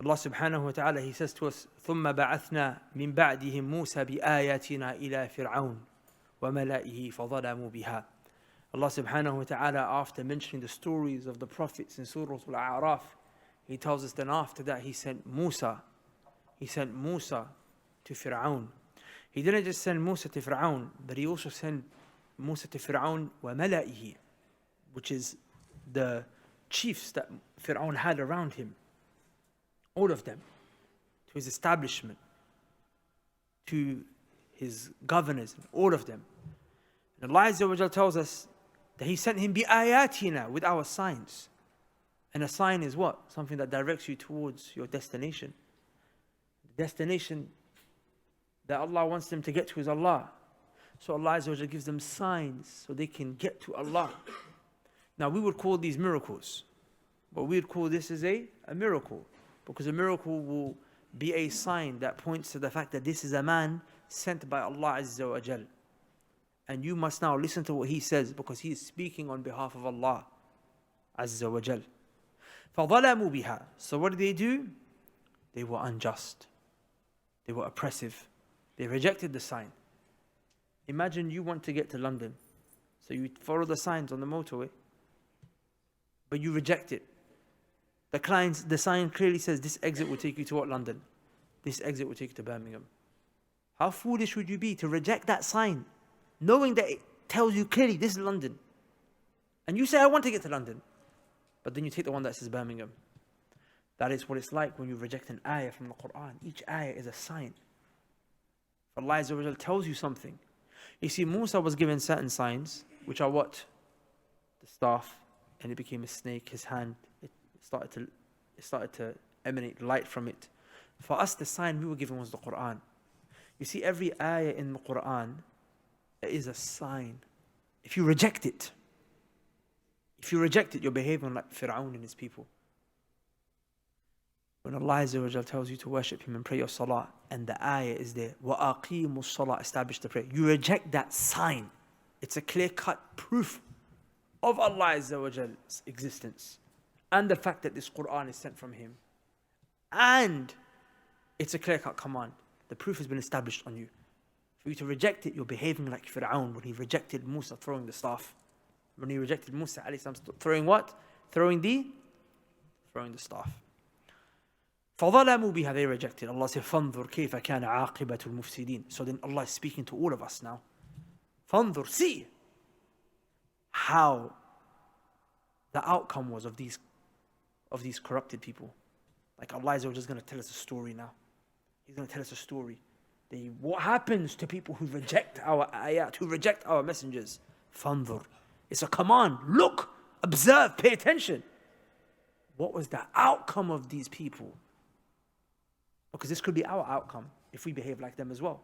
Allah subhanahu wa ta'ala, He says to us, ثُمَّ بَعَثْنَا مِن بَعْدِهِمْ مُوسَى بِآيَاتِنَا إِلَى فِرْعَوْنَ وَمَلَئِهِ فَظَلَمُوا بِهَا. Allah subhanahu wa ta'ala, after mentioning the stories of the prophets in Surah Al-A'raf, He tells us then after that He sent Musa. He sent Musa to Firawn. He didn't just send Musa to Firawn, but He also sent Musa to Firawn وَمَلَئِهِ, which is the chiefs that Firawn had around him. All of them. To his establishment. To his governors. All of them. And Allah Azza wa Jal tells us that He sent him بِآيَاتِنَا, with our signs. And a sign is what? Something that directs you towards your destination. The destination that Allah wants them to get to is Allah. So Allah Azza wa Jal gives them signs so they can get to Allah. Now we would call these miracles. But we would call this as a miracle. Because a miracle will be a sign that points to the fact that this is a man sent by Allah Azza wa Jal. And you must now listen to what he says, because he is speaking on behalf of Allah Azza wa Jal. فَظَلَمُوا بِهَا. So what did they do? They were unjust. They were oppressive. They rejected the sign. Imagine you want to get to London. So you follow the signs on the motorway. But you reject it. The sign clearly says this exit will take you to what? London. This exit will take you to Birmingham. How foolish would you be to reject that sign, knowing that it tells you clearly this is London. And you say, I want to get to London. But then you take the one that says Birmingham. That is what it's like when you reject an ayah from the Quran. Each ayah is a sign. Allah Azza wa Jal tells you something. You see, Musa was given certain signs, which are what? The staff, and it became a snake. His hand, it started to emanate light from it. For us, the sign we were given was the Quran. You see, every ayah in the Quran is a sign. If you reject it, you're behaving like Firawn and his people. When Allah Azza wa Jal tells you to worship Him and pray your salah, and the ayah is there, وَأَقِيمُوا الصَّلَاةَ, establish the prayer. You reject that sign. It's a clear-cut proof of Allah Azza wa Jal's existence. And the fact that this Quran is sent from Him. And it's a clear-cut command. The proof has been established on you. For you to reject it, you're behaving like Firawn when he rejected Musa throwing the staff. When he rejected Musa alayhi salam throwing what? Throwing the staff. فَظَلَمُوا بِهَا, they rejected. Allah said, فَانظُرْ كَيْفَ كَانَ عَاقِبَةُ الْمُفْسِدِينَ. So then Allah is speaking to all of us now. فَانظُرْ, see how the outcome was of these corrupted people. Like Allah is just going to tell us a story now. He's going to tell us a story. What happens to people who reject our ayat, who reject our messengers? فَانظُرْ. It's a command. Look, observe, pay attention. What was the outcome of these people? Because this could be our outcome if we behave like them as well.